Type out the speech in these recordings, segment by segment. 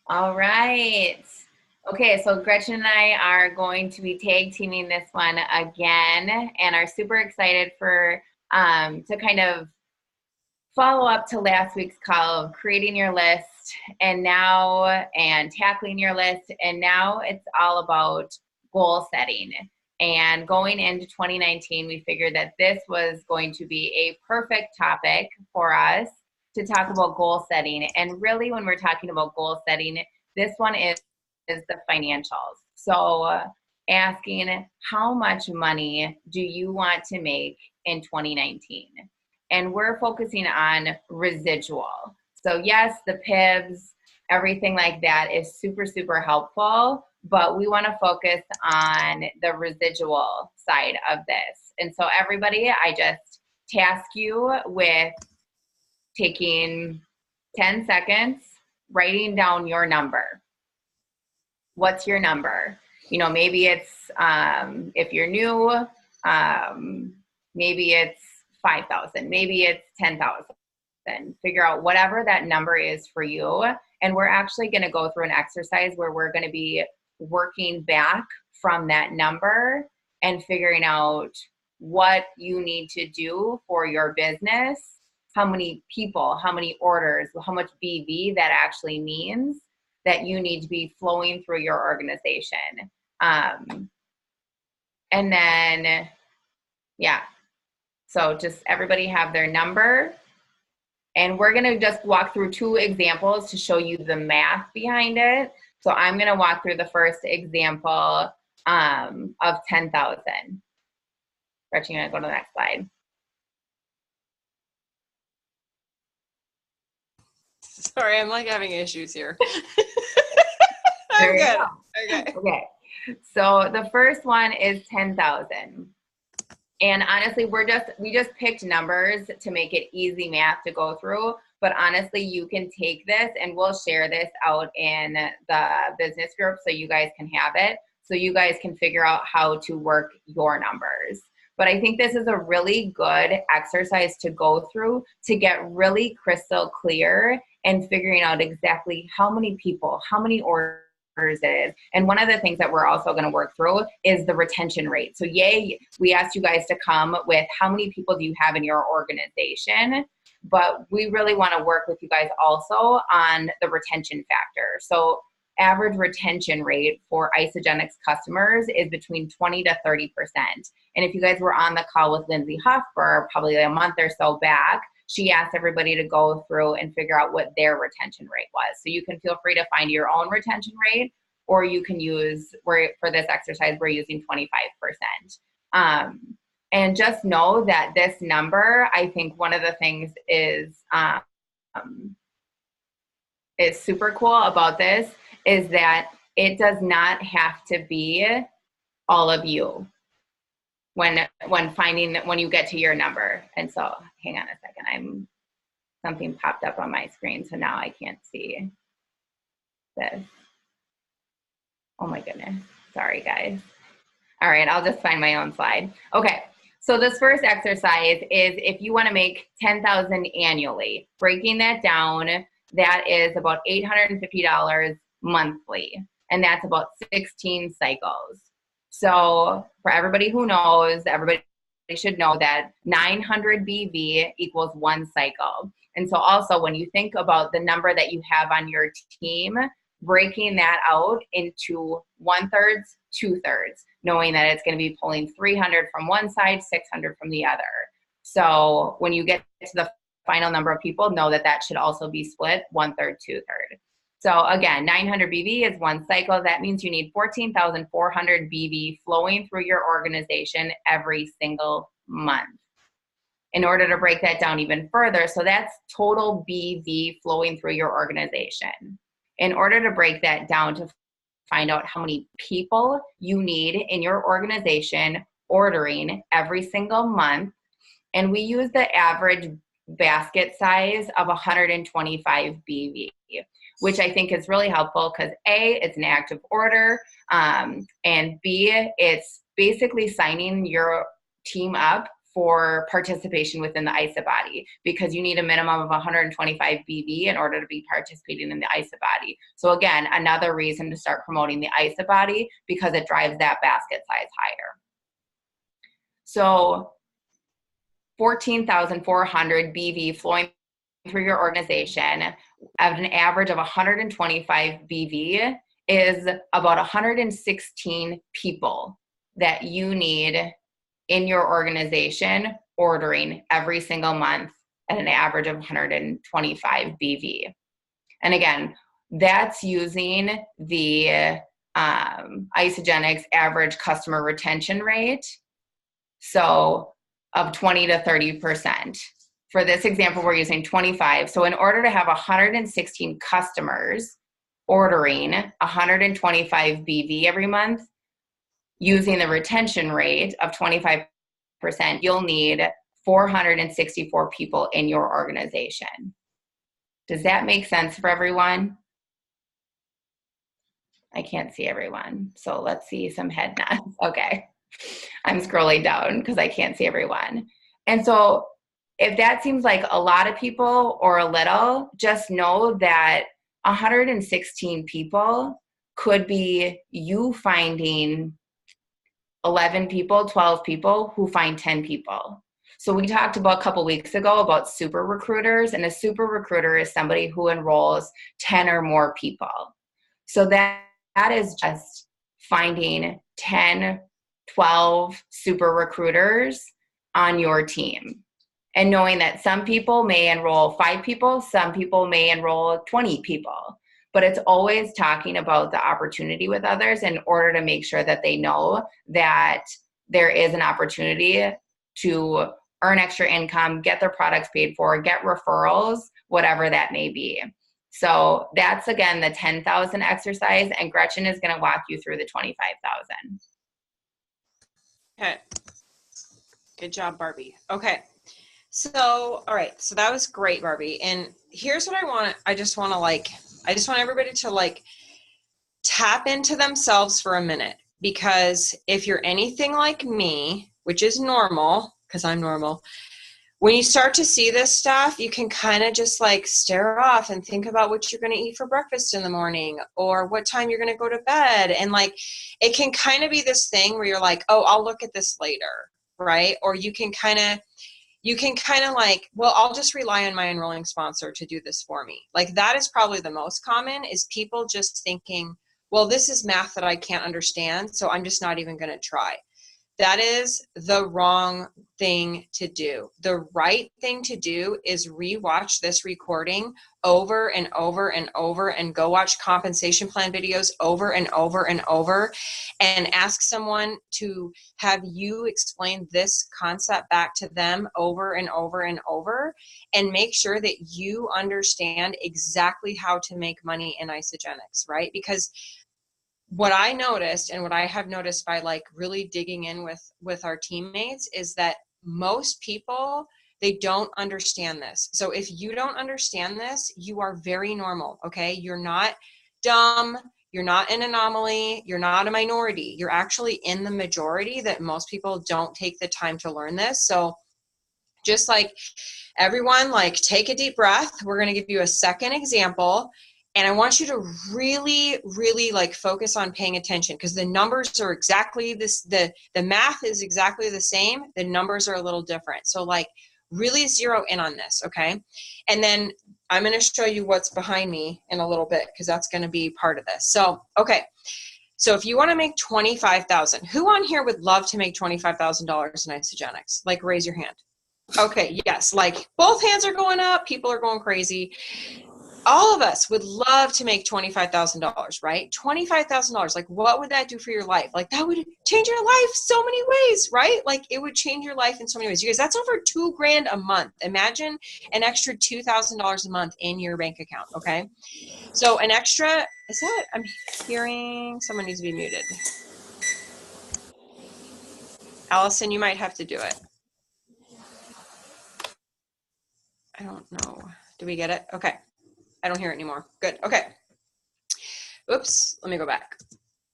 All right. Okay, so Gretchen and I are going to be tag teaming this one again and are super excited for to kind of follow up to last week's call of creating your list and tackling your list. And now it's all about goal setting. And going into 2019, we figured that this was going to be a perfect topic for us to talk about goal setting. And really, when we're talking about goal setting, this one is the financials. So asking how much money do you want to make in 2019? And we're focusing on residual. So yes, the PIBs, everything like that is super, super helpful, but we want to focus on the residual side of this. And so everybody, I just task you with taking 10 seconds, writing down your number. What's your number? You know, maybe it's, if you're new, maybe it's 5,000, maybe it's 10,000. Figure out whatever that number is for you. And we're actually going to go through an exercise where we're going to be working back from that number and figuring out what you need to do for your business, how many people, how many orders, how much BV that actually means that you need to be flowing through your organization. And then, yeah. So just everybody have their number. And we're going to just walk through two examples to show you the math behind it. So I'm going to walk through the first example of 10,000. Gretchen, you're going to go to the next slide. Sorry, I'm like having issues here. I'm good. Okay. So the first one is 10,000. And honestly, we just picked numbers to make it easy math to go through. But honestly, you can take this and we'll share this out in the business group so you guys can have it. So you guys can figure out how to work your numbers. But I think this is a really good exercise to go through to get really crystal clear and figuring out exactly how many people, how many orders it is. And one of the things that we're also going to work through is the retention rate. So we asked you guys to come with how many people do you have in your organization, but we really want to work with you guys also on the retention factor. So average retention rate for Isagenix customers is between 20 to 30%. And if you guys were on the call with Lindsay Hofber probably a month or so back, she asked everybody to go through and figure out what their retention rate was. So you can feel free to find your own retention rate, or you can use, for this exercise, we're using 25%. And just know that this number, I think one of the things is super cool about this is that it does not have to be all of you when you get to your number. And so hang on a second, something popped up on my screen, so now I can't see this. Oh my goodness, sorry guys. All right, I'll just find my own slide. Okay, so this first exercise is if you want to make 10,000 annually, breaking that down, that is about $850 monthly, and that's about 16 cycles. So for everybody who knows, everybody should know that 900 BV equals 1 cycle. And so also when you think about the number that you have on your team, breaking that out into 1/3, 2/3, knowing that it's going to be pulling 300 from one side, 600 from the other. So when you get to the final number of people, know that that should also be split 1/3, 2/3. So again, 900 BV is 1 cycle. That means you need 14,400 BV flowing through your organization every single month. In order to break that down even further, so that's total BV flowing through your organization. In order to break that down to find out how many people you need in your organization ordering every single month, and we use the average basket size of 125 BV, which I think is really helpful because A, it's an active order, and B, it's basically signing your team up for participation within the ISA body, because you need a minimum of 125 BV in order to be participating in the ISA body. So again, another reason to start promoting the ISA body, because it drives that basket size higher. So 14,400 BV flowing through your organization at an average of 125 BV is about 116 people that you need in your organization ordering every single month at an average of 125 BV. And again, that's using the Isagenix average customer retention rate, so of 20 to 30%. For this example, we're using 25. So in order to have 116 customers ordering 125 BV every month, using the retention rate of 25%, you'll need 464 people in your organization. Does that make sense for everyone? I can't see everyone. So let's see some head nods. Okay. I'm scrolling down because I can't see everyone. And so if that seems like a lot of people or a little, just know that 116 people could be you finding 11 people, 12 people who find 10 people. So we talked about a couple weeks ago about super recruiters, and a super recruiter is somebody who enrolls 10 or more people. So that is just finding 10, 12 super recruiters on your team. And knowing that some people may enroll 5 people, some people may enroll 20 people. But it's always talking about the opportunity with others in order to make sure that they know that there is an opportunity to earn extra income, get their products paid for, get referrals, whatever that may be. So that's, again, the 10,000 exercise, and Gretchen is going to walk you through the 25,000. Okay. Good job, Barbie. Okay. So, all right. So that was great, Barbie. And here's what I want. I just want everybody to tap into themselves for a minute, because if you're anything like me, which is normal, because I'm normal, when you start to see this stuff, you can kind of just stare off and think about what you're going to eat for breakfast in the morning, or what time you're going to go to bed. And it can kind of be this thing where you're like, oh, I'll look at this later. Right. Or you can kind of well, I'll just rely on my enrolling sponsor to do this for me. That is probably the most common, is people just thinking, well, this is math that I can't understand, so I'm just not even going to try. That is the wrong thing to do. The right thing to do is rewatch this recording over and over and over, and go watch compensation plan videos over and over and over, and ask someone to have you explain this concept back to them over and over and over, and make sure that you understand exactly how to make money in Isagenix, right? Because what I noticed, and what I have noticed by really digging in with our teammates, is that most people, they don't understand this. So if you don't understand this, you are very normal. Okay. You're not dumb. You're not an anomaly. You're not a minority. You're actually in the majority, that most people don't take the time to learn this. So just everyone, take a deep breath. We're going to give you a second example. And I want you to really, really focus on paying attention, because the numbers are exactly this. The math is exactly the same. The numbers are a little different. So really zero in on this. Okay. And then I'm going to show you what's behind me in a little bit, because that's going to be part of this. So, okay. So if you want to make $25,000, who on here would love to make $25,000 in Isagenix? Raise your hand. Okay. Yes. Both hands are going up. People are going crazy. All of us would love to make $25,000, right? $25,000. What would that do for your life? That would change your life so many ways, right? It would change your life in so many ways. You guys, that's over $2,000 a month. Imagine an extra $2,000 a month in your bank account. Okay. So an extra, I'm hearing someone needs to be muted. Allison, you might have to do it. I don't know. Do we get it? Okay. I don't hear it anymore. Good. Okay. Oops. Let me go back.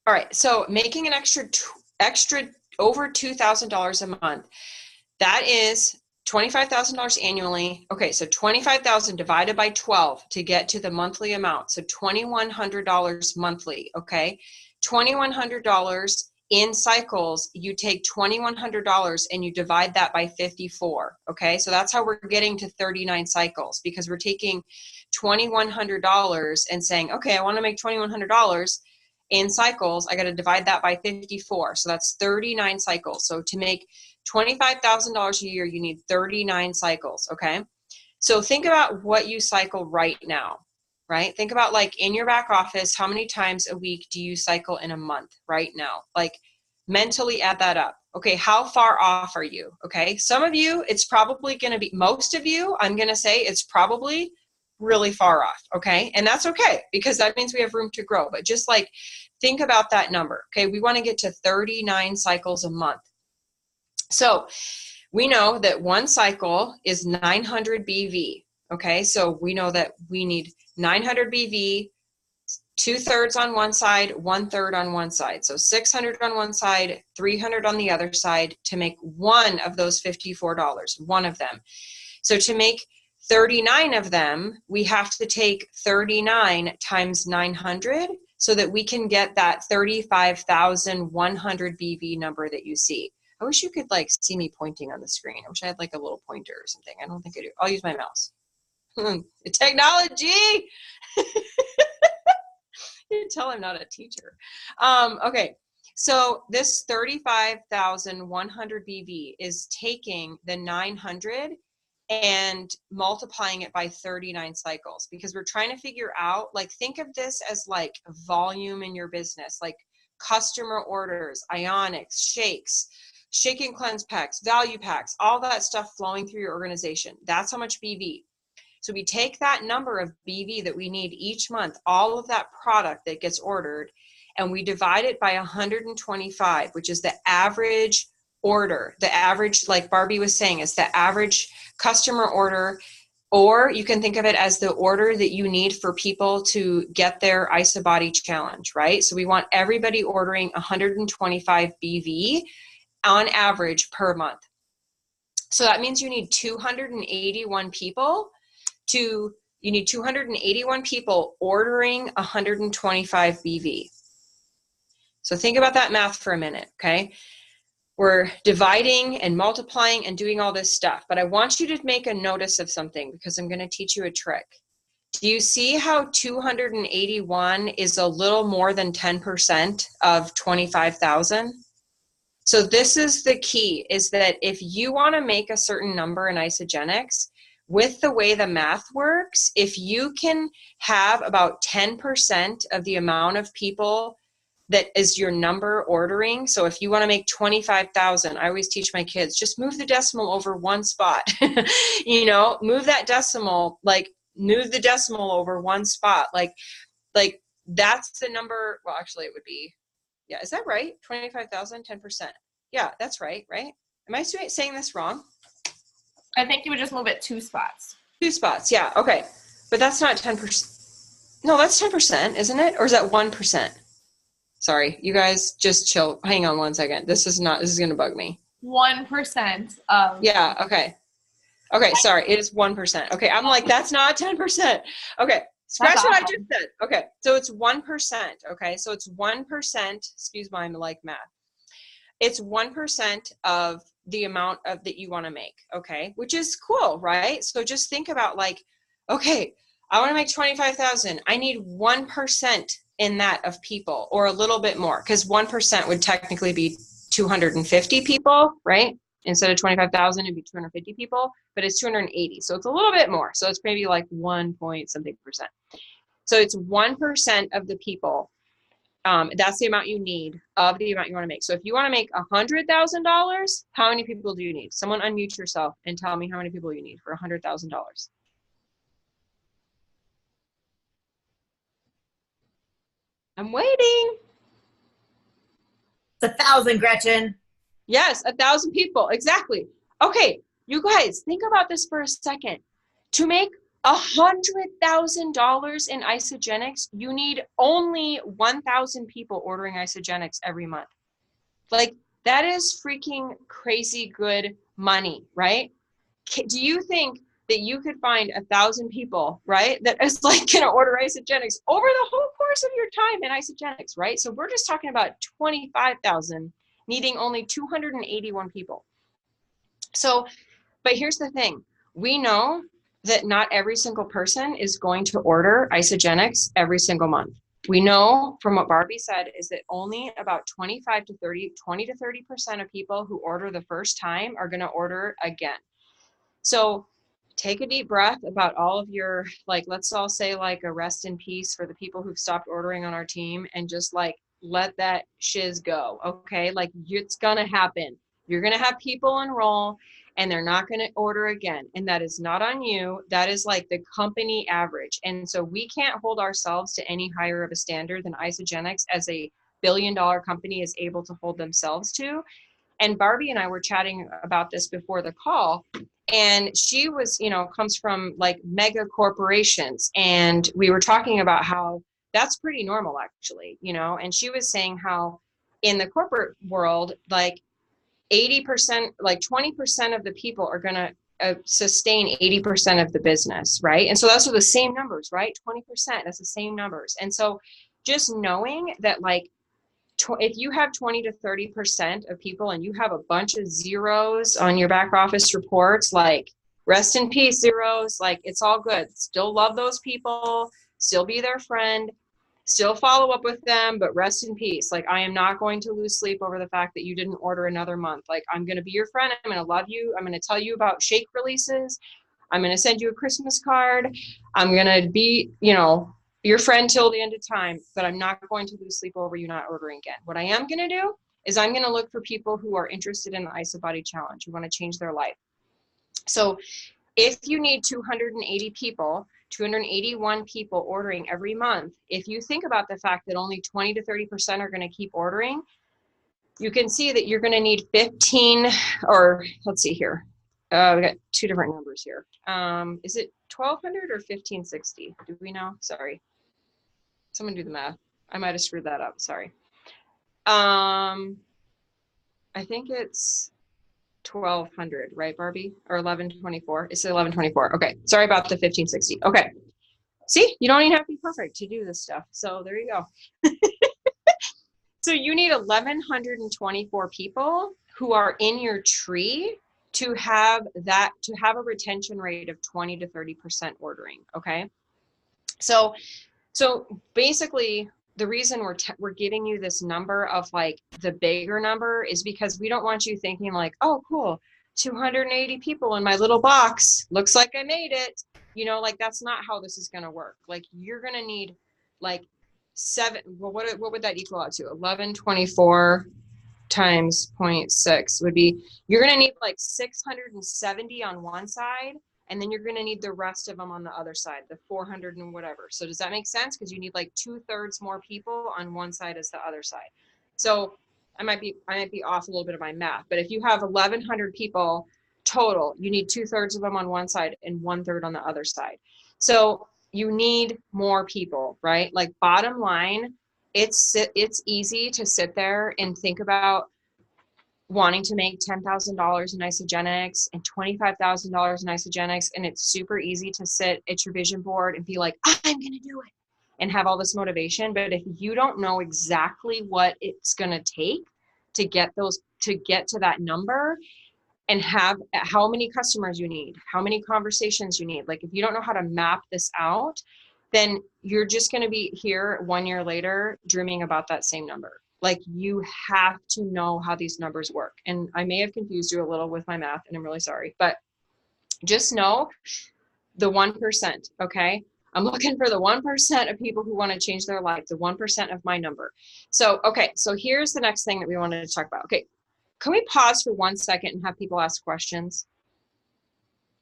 All right. So making an extra over $2,000 a month. That is $25,000 annually. Okay, so 25,000 divided by 12 to get to the monthly amount. So $2,100 monthly, okay? $2,100 in cycles, you take $2,100 and you divide that by 54, okay? So that's how we're getting to 39 cycles, because we're taking $2,100 and saying, okay, I want to make $2,100 in cycles. I got to divide that by 54. So that's 39 cycles. So to make $25,000 a year, you need 39 cycles, okay? So think about what you cycle right now, right? Think about, like, in your back office, how many times a week do you cycle in a month right now? Like, mentally add that up. Okay, how far off are you? Okay, some of you, it's probably going to be, most of you, I'm going to say it's probably really far off, okay? And that's okay, because that means we have room to grow. But just, like, think about that number, okay? We want to get to 39 cycles a month. So we know that one cycle is 900 BV, okay? So we know that we need 900 BV, 2/3 on one side, 1/3 on one side. So 600 on one side, 300 on the other side to make one of those $54, one of them. So to make 39 of them, we have to take 39 times 900 so that we can get that 35,100 BV number that you see. I wish you could, like, see me pointing on the screen. I wish I had, like, a little pointer or something. I don't think I do. I'll use my mouse. Technology! You can tell I'm not a teacher. Okay, so this 35,100 BV is taking the 900 and multiplying it by 39 cycles, because we're trying to figure out, like, think of this as like volume in your business, like customer orders, ionics, shakes, shake and cleanse packs, value packs, all that stuff flowing through your organization. That's how much BV. So we take that number of BV that we need each month, all of that product that gets ordered, and we divide it by 125, which is the average order. The average, like Barbie was saying, is the average customer order, or you can think of it as the order that you need for people to get their IsaBody challenge, right? So we want everybody ordering 125 BV on average per month. So that means you need 281 people ordering 125 BV. So think about that math for a minute, okay? We're dividing and multiplying and doing all this stuff, but I want you to make a notice of something, because I'm going to teach you a trick. Do you see how 281 is a little more than 10% of 25,000? So this is the key, is that if you want to make a certain number in Isagenix, with the way the math works, if you can have about 10% of the amount of people that is your number ordering, so if you want to make 25,000, I always teach my kids, just move the decimal over one spot. You know, move that decimal, like move the decimal over one spot. Like that's the number. Well, actually it would be, yeah, is that right? 25,000, 10%. Yeah, that's right, right? Am I saying this wrong? I think you would just move it 2 spots. 2 spots, yeah, okay. But that's not 10%. No, that's 10%, isn't it? Or is that 1%? Sorry, you guys just chill. Hang on one second. This is going to bug me. 1% of. Yeah, okay. Okay, sorry, it is 1%. Okay, I'm like, that's not 10%. Okay, scratch what I just said. Okay, so it's 1%. Okay, so it's 1%. Excuse my like math. It's 1% of the amount of that you want to make, okay? Which is cool, right? So just think about, like, okay, I want to make 25,000. I need 1% in that of people, or a little bit more, because 1% would technically be 250 people, right? Instead of 25,000, it'd be 250 people, but it's 280. So it's a little bit more. So it's maybe like 1 point something percent. So it's 1% of the people. That's the amount you need of the amount you want to make. So if you want to make $100,000, how many people do you need? Someone unmute yourself and tell me how many people you need for $100,000. I'm waiting. It's 1,000, Gretchen. Yes, 1,000 people. Exactly. Okay, you guys, think about this for a second. To make $100,000 in Isagenix, you need only 1,000 people ordering Isagenix every month. Like, That is freaking crazy good money, right? Do you think that you could find 1,000 people, right, that is like going to order Isagenix over the whole course of your time in Isagenix, right? So we're just talking about 25,000 needing only 281 people. So, but here's the thing. We know that not every single person is going to order Isagenix every single month. We know from what Barbie said is that only about 20 to 30% of people who order the first time are going to order again. So take a deep breath about all of your, like, let's all say like a rest in peace for the people who've stopped ordering on our team, and just like let that shiz go. Okay. Like, it's going to happen. You're going to have people enroll and they're not going to order again. And that is not on you. That is like the company average. And so we can't hold ourselves to any higher of a standard than Isagenix as a billion-dollar company is able to hold themselves to. And Barbie and I were chatting about this before the call, and she was, you know, comes from like mega corporations. And we were talking about how that's pretty normal actually, you know, and she was saying how in the corporate world, like 80%, like 20% of the people are going to sustain 80% of the business, right? And so those are the same numbers, right? 20%, that's the same numbers. And so just knowing that, like, if you have 20 to 30% of people and you have a bunch of zeros on your back office reports, like, rest in peace, zeros, like, it's all good. Still love those people, still be their friend, still follow up with them, but rest in peace. Like, I am not going to lose sleep over the fact that you didn't order another month. Like, I'm going to be your friend. I'm going to love you. I'm going to tell you about shake releases. I'm going to send you a Christmas card. I'm going to be, you know, your friend till the end of time, but I'm not going to lose sleep over you not ordering again. What I am going to do is I'm going to look for people who are interested in the IsaBody Challenge, who want to change their life. So if you need 280 people, 281 people ordering every month, if you think about the fact that only 20 to 30% are going to keep ordering, you can see that you're going to need 15, or let's see here. We got two different numbers here. Is it 1,200 or 1,560? Do we know? Sorry. Someone do the math. I might have screwed that up. Sorry. I think it's 1,200, right, Barbie? Or 1,124? It's 1,124. Okay. Sorry about the 1,560. Okay. See, you don't even have to be perfect to do this stuff. So there you go. So you need 1,124 people who are in your tree to have a retention rate of 20 to 30% ordering. Okay. So basically the reason we're giving you this number of like the bigger number is because we don't want you thinking like, oh, cool, 280 people in my little box. Looks like I made it. You know, like, that's not how this is going to work. Like, you're going to need like what would that equal out to? 1,124 times 0.6 would be, you're going to need like 670 on one side, and then you're going to need the rest of them on the other side, the 400 and whatever. So does that make sense? Because you need like 2/3 more people on one side as the other side. So I might be off a little bit of my math, but if you have 1,100 people total, you need 2/3 of them on one side and 1/3 on the other side. So you need more people, right? Like, bottom line, it's easy to sit there and think about wanting to make $10,000 in Isagenix and $25,000 in Isagenix, and it's super easy to sit at your vision board and be like, I'm going to do it, and have all this motivation. But if you don't know exactly what it's going to take to get to that number, and have how many customers you need, how many conversations you need, like, if you don't know how to map this out, then you're just going to be here 1 year later dreaming about that same number. Like, you have to know how these numbers work. And I may have confused you a little with my math, and I'm really sorry, but just know the 1%, okay? I'm looking for the 1% of people who want to change their life, the 1% of my number. So, okay, so here's the next thing that we wanted to talk about. Okay, can we pause for 1 second and have people ask questions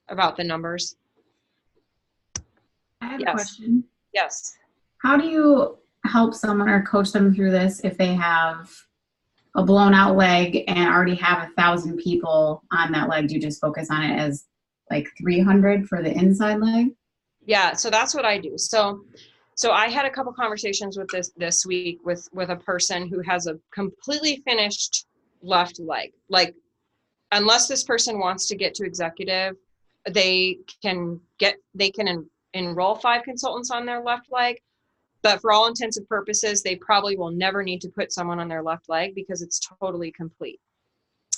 about the numbers? I have a question. Yes. How do you help someone or coach them through this if they have a blown out leg and already have 1,000 people on that leg? Do you just focus on it as like 300 for the inside leg? Yeah, so that's what I do. So I had a couple conversations with this week with a person who has a completely finished left leg. Like, unless this person wants to get to executive, they can enroll 5 consultants on their left leg. But for all intents and purposes, they probably will never need to put someone on their left leg because it's totally complete.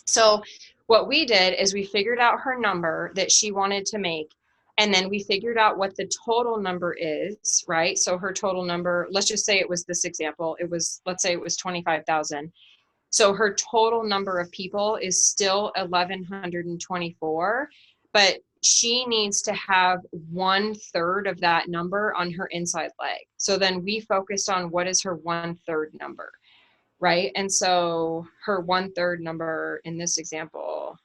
So what we did is we figured out her number that she wanted to make, and then we figured out what the total number is, right? So her total number, let's just say it was this example, let's say it was 25,000. So her total number of people is still 1,124, but she needs to have 1/3 of that number on her inside leg. So then we focused on what is her 1/3 number, right? And so her 1/3 number in this example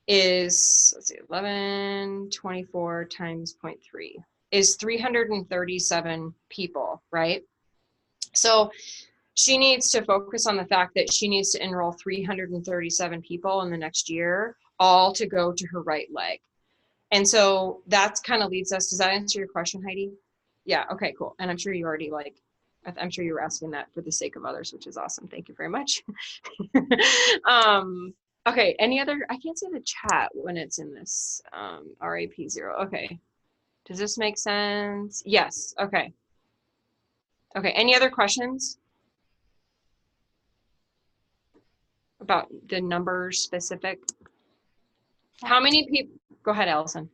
is, let's see, 1124 times 0.3 is 337 people, right? So she needs to focus on the fact that she needs to enroll 337 people in the next year, all to go to her right leg. And so that's kind of leads us, does that answer your question, Heidi? Yeah, okay, cool. And I'm sure you already I'm sure you were asking that for the sake of others, which is awesome. Thank you very much. Okay, any other, I can't see the chat when it's in this RAP0. Okay, does this make sense? Yes, okay. Okay, any other questions about the numbers specific? How many people, go ahead, Allison.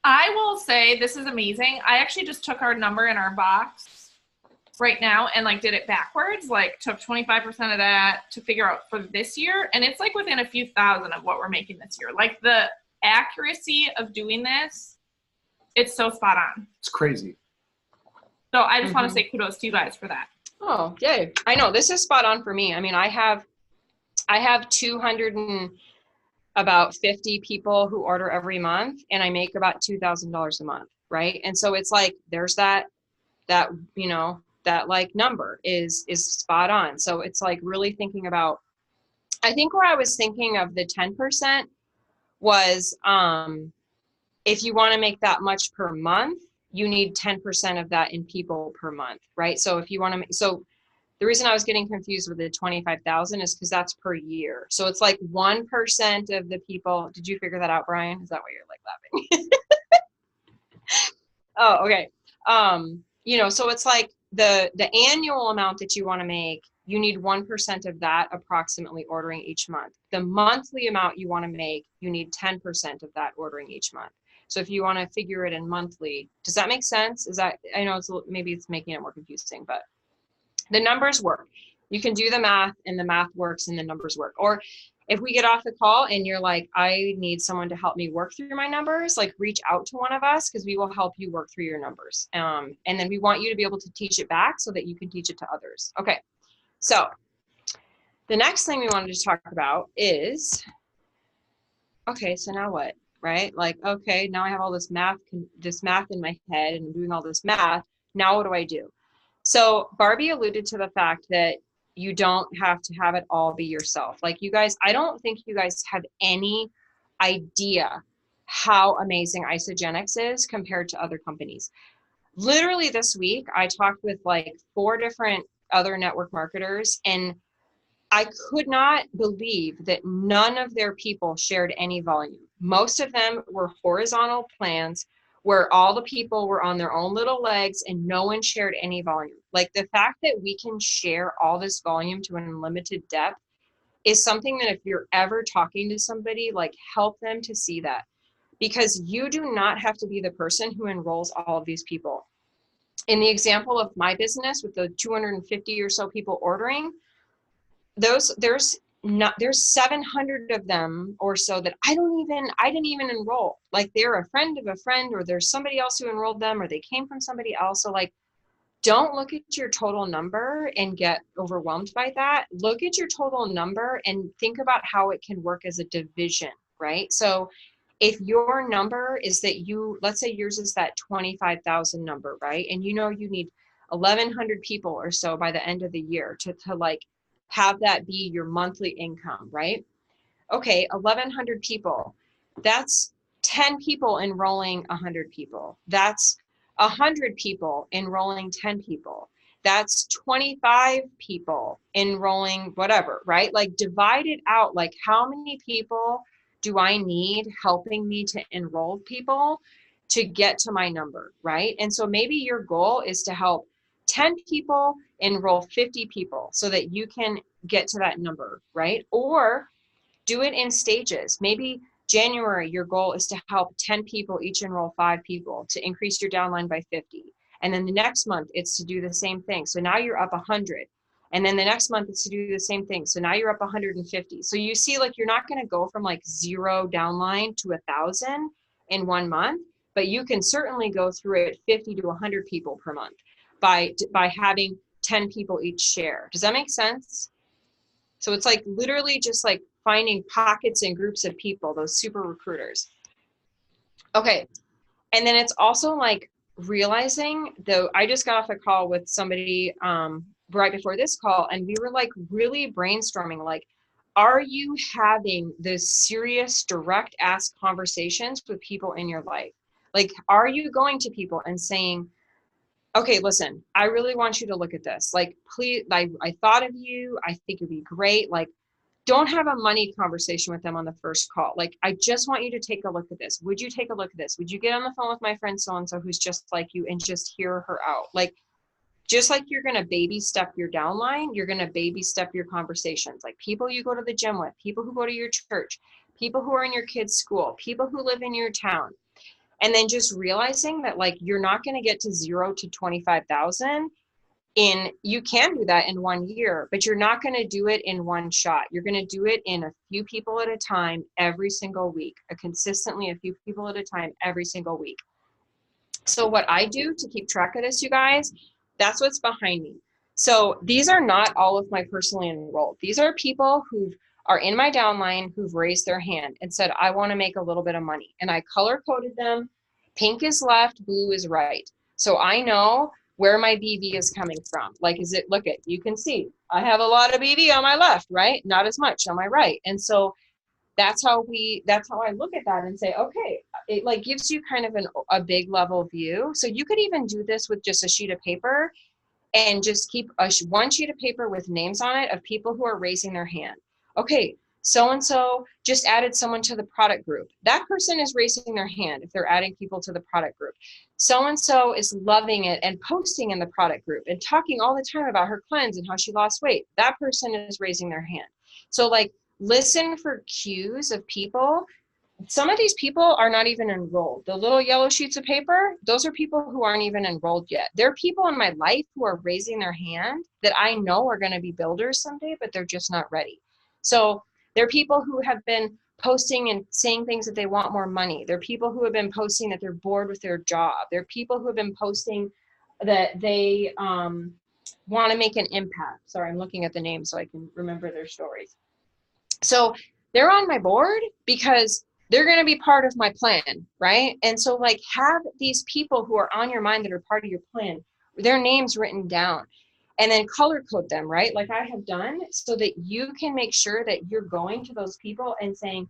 I will say this is amazing. I actually just took our number in our box right now and like did it backwards, like took 25% of that to figure out for this year. And it's like within a few thousand of what we're making this year. Like the accuracy of doing this, it's so spot on. It's crazy. So I just want to say kudos to you guys for that. Oh, yay. I know this is spot on for me. I mean, I have 250 people who order every month, and I make about $2,000 a month, right? And so it's like there's that you know, that like number is spot on. So it's like really thinking about, I think where I was thinking of the 10% was if you want to make that much per month, you need 10% of that in people per month, right? So if you want to, so the reason I was getting confused with the 25,000 is because that's per year. So it's like 1% of the people. Did you figure that out, Brian? Is that why you're like laughing? Oh, okay. You know, so it's like the annual amount that you want to make, you need 1% of that approximately ordering each month. The monthly amount you want to make, you need 10% of that ordering each month. So if you want to figure it in monthly, does that make sense? Is that, I know maybe it's making it more confusing, but the numbers work. You can do the math and the math works and the numbers work. Or if we get off the call and you're like, I need someone to help me work through my numbers, like reach out to one of us because we will help you work through your numbers. And then we want you to be able to teach it back so that you can teach it to others. Okay, so the next thing we wanted to talk about is, okay, so now what, right? Like, okay, now I have all this math in my head and I'm doing all this math. Now what do I do? So Barbie alluded to the fact that you don't have to have it all be yourself. Like you guys, I don't think you guys have any idea how amazing Isagenix is compared to other companies. Literally this week, I talked with like 4 different other network marketers, and I could not believe that none of their people shared any volume. Most of them were horizontal plans where all the people were on their own little legs and no one shared any volume. Like the fact that we can share all this volume to an unlimited depth is something that if you're ever talking to somebody, like help them to see that, because you do not have to be the person who enrolls all of these people. In the example of my business with the 250 or so people ordering, there's 700 of them or so that I didn't even enroll. Like they're a friend of a friend, or there's somebody else who enrolled them, or they came from somebody else. So like, don't look at your total number and get overwhelmed by that. Look at your total number and think about how it can work as a division, right? So if your number is that let's say yours is that 25,000 number, right? And you know you need 1,100 people or so by the end of the year to like have that be your monthly income, right? Okay, 1,100 people. That's 10 people enrolling 100 people. That's 100 people enrolling 10 people. That's 25 people enrolling whatever, right? Like divide it out. Like how many people do I need helping me to enroll people to get to my number, right? And so maybe your goal is to help 10 people enroll 50 people so that you can get to that number, right? Or do it in stages. Maybe January, your goal is to help 10 people each enroll 5 people to increase your downline by 50. And then the next month, it's to do the same thing. So now you're up 100. And then the next month, it's to do the same thing. So now you're up 150. So you see, like, you're not going to go from like 0 downline to 1,000 in 1 month, but you can certainly go through it 50 to 100 people per month by having 10 people each share. Does that make sense? So it's like literally just like finding pockets and groups of people, those super recruiters. Okay. And then it's also like realizing, though, I just got off a call with somebody right before this call, and we were like really brainstorming, like, are you having this serious direct ask conversations with people in your life? Like, are you going to people and saying, okay, listen, I really want you to look at this. Like, please, I thought of you. I think it'd be great. Like, don't have a money conversation with them on the first call. Like, I just want you to take a look at this. Would you take a look at this? Would you get on the phone with my friend so-and-so who's just like you and just hear her out? Like, just like you're going to baby step your downline, you're going to baby step your conversations. Like people you go to the gym with, people who go to your church, people who are in your kids' school, people who live in your town. And then just realizing that like you're not going to get to 0 to 25,000 you can do that in 1 year, but you're not going to do it in one shot. You're going to do it in a few people at a time every single week, consistently a few people at a time every single week. So what I do to keep track of this, you guys, that's what's behind me. So these are not all of my personally enrolled. These are people who are in my downline who've raised their hand and said, I want to make a little bit of money. And I color coded them. Pink is left, blue is right. So I know where my BV is coming from. Like, is it, look at, you can see, I have a lot of BV on my left, right? Not as much on my right. And so that's how I look at that and say, okay, it like gives you kind of a big level view. So you could even do this with just a sheet of paper and just keep one sheet of paper with names on it of people who are raising their hand. Okay, so-and-so just added someone to the product group. That person is raising their hand if they're adding people to the product group. So-and-so is loving it and posting in the product group and talking all the time about her cleanse and how she lost weight. That person is raising their hand. So like, listen for cues of people. Some of these people are not even enrolled. The little yellow sheets of paper, those are people who aren't even enrolled yet. There are people in my life who are raising their hand that I know are going to be builders someday, but they're just not ready. So there are people who have been posting and saying things that they want more money. There are people who have been posting that they're bored with their job. There are people who have been posting that they want to make an impact. Sorry, I'm looking at the names so I can remember their stories. So they're on my board because they're going to be part of my plan, right? And so like have these people who are on your mind that are part of your plan, their names written down, and then color code them, right? Like I have done, so that you can make sure that you're going to those people and saying,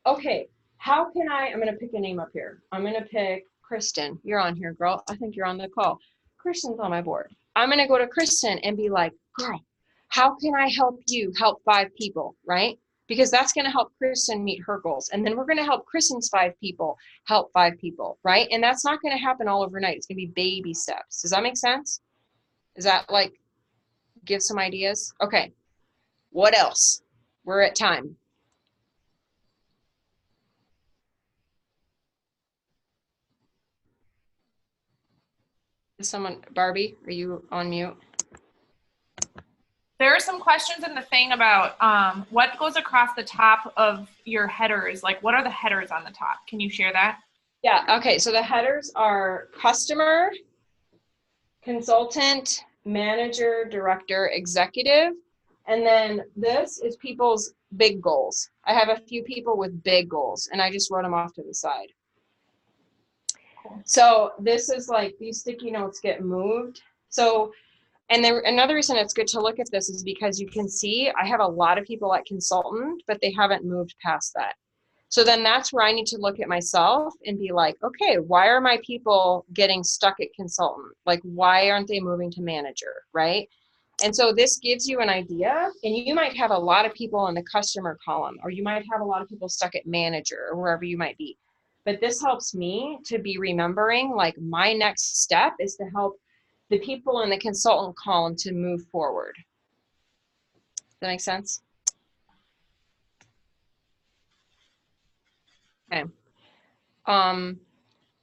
okay, how can I'm going to pick a name up here. I'm going to pick Kristen. You're on here, girl. I think you're on the call. Kristen's on my board. I'm going to go to Kristen and be like, girl, how can I help you help 5 people, right? Because that's going to help Kristen meet her goals. And then we're going to help Kristen's 5 people help 5 people, right? And that's not going to happen all overnight. It's going to be baby steps. Does that make sense? Is that like, give some ideas? Okay. What else? We're at time. Is someone, Barbie, are you on mute? There are some questions in the thing about what goes across the top of your headers. Like, what are the headers on the top? Can you share that? Yeah, okay. So the headers are customer, consultant, manager, director, executive. And then this is people's big goals. I have a few people with big goals, and I just wrote them off to the side. So this is like these sticky notes get moved. So, and then another reason it's good to look at this is because you can see I have a lot of people at consultant, but they haven't moved past that. So then that's where I need to look at myself and be like, okay, why are my people getting stuck at consultant? Like, why aren't they moving to manager, right? And so this gives you an idea, and you might have a lot of people in the customer column, or you might have a lot of people stuck at manager or wherever you might be. But this helps me to be remembering, like, my next step is to help the people in the consultant column to move forward. Does that make sense? Okay.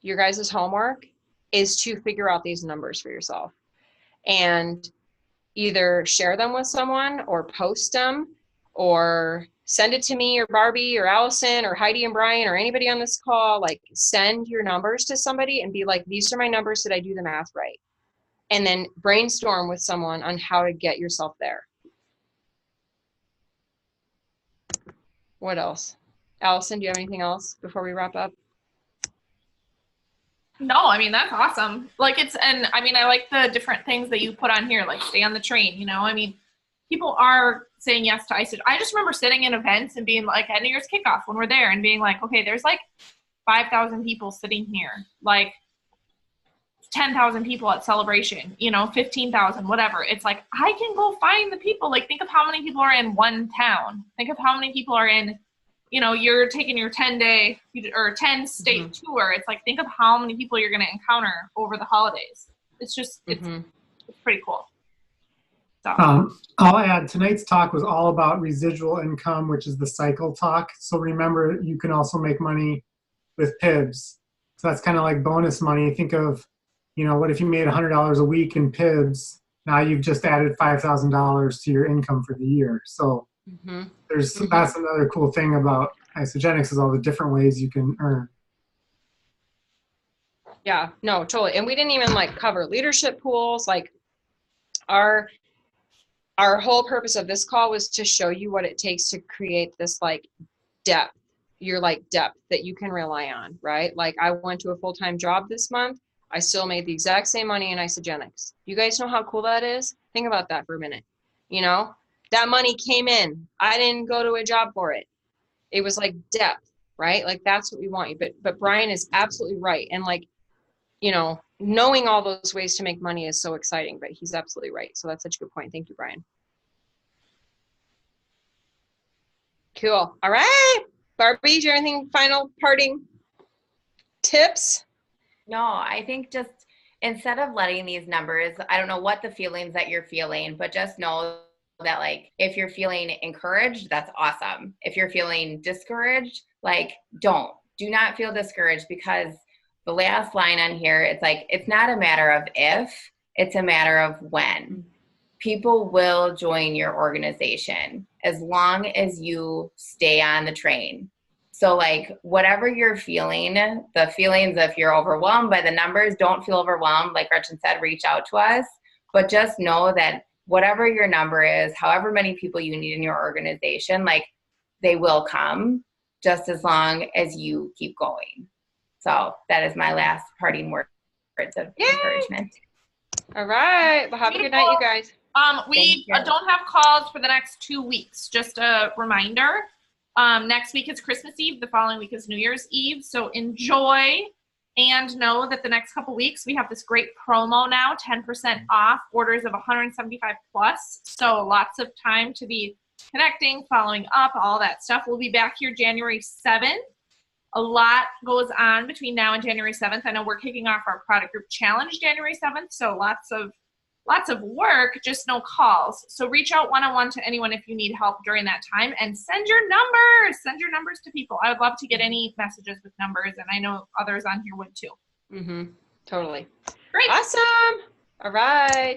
Your guys' homework is to figure out these numbers for yourself and either share them with someone or post them or send it to me or Barbie or Allison or Heidi and Brian or anybody on this call. Like, send your numbers to somebody and be like, these are my numbers. Did I do the math right? And then brainstorm with someone on how to get yourself there. What else? Allison, do you have anything else before we wrap up? No, I mean, that's awesome. Like, and I mean, I like the different things that you put on here, like stay on the train, you know? I mean, people are saying yes to ISO. I just remember sitting in events and being like, at New Year's kickoff when we're there and being like, okay, there's like 5,000 people sitting here, like 10,000 people at Celebration, you know, 15,000, whatever. It's like, I can go find the people. Like, think of how many people are in one town. Think of how many people are in, you know, you're taking your 10-day or 10-state tour. It's like, think of how many people you're going to encounter over the holidays. It's just, it's pretty cool. So. I'll add, tonight's talk was all about residual income, which is the cycle talk. So remember, you can also make money with PIBs. So that's kind of like bonus money. Think of, you know, what if you made $100 a week in PIBs? Now you've just added $5,000 to your income for the year. So that's another cool thing about Isagenix is all the different ways you can earn. Yeah, no, totally. And we didn't even like cover leadership pools. Like, our whole purpose of this call was to show you what it takes to create this like depth, your like depth that you can rely on, right? Like, I went to a full-time job this month. I still made the exact same money in Isagenix. You guys know how cool that is? Think about that for a minute. You know, that money came in. I didn't go to a job for it. It was like depth, right? Like, that's what we want you. But Brian is absolutely right. And like, you know, knowing all those ways to make money is so exciting, but he's absolutely right. So that's such a good point. Thank you, Brian. Cool. All right. Barbie, do you have anything final parting tips? No, I think just instead of letting these numbers, I don't know what the feelings that you're feeling, but just know that, like, if you're feeling encouraged, that's awesome. If you're feeling discouraged, like, do not feel discouraged, because the last line on here, it's like, it's not a matter of if, it's a matter of when. People will join your organization as long as you stay on the train. So like, whatever you're feeling, the feelings, if you're overwhelmed by the numbers, don't feel overwhelmed. Like Gretchen said, reach out to us, but just know that whatever your number is, however many people you need in your organization, like, they will come just as long as you keep going. So that is my last parting words of encouragement. All right. Well, have a good night, you guys. We don't have calls for the next 2 weeks. Just a reminder. Next week is Christmas Eve. The following week is New Year's Eve. So enjoy, and know that the next couple weeks we have this great promo now, 10% off orders of 175 plus. So lots of time to be connecting, following up, all that stuff. We'll be back here January 7th. A lot goes on between now and January 7th. I know we're kicking off our product group challenge January 7th. So lots of work, just no calls. So reach out one-on-one to anyone if you need help during that time, and send your numbers to people. I would love to get any messages with numbers, and I know others on here would too. Totally. Great. Awesome. All right. Bye.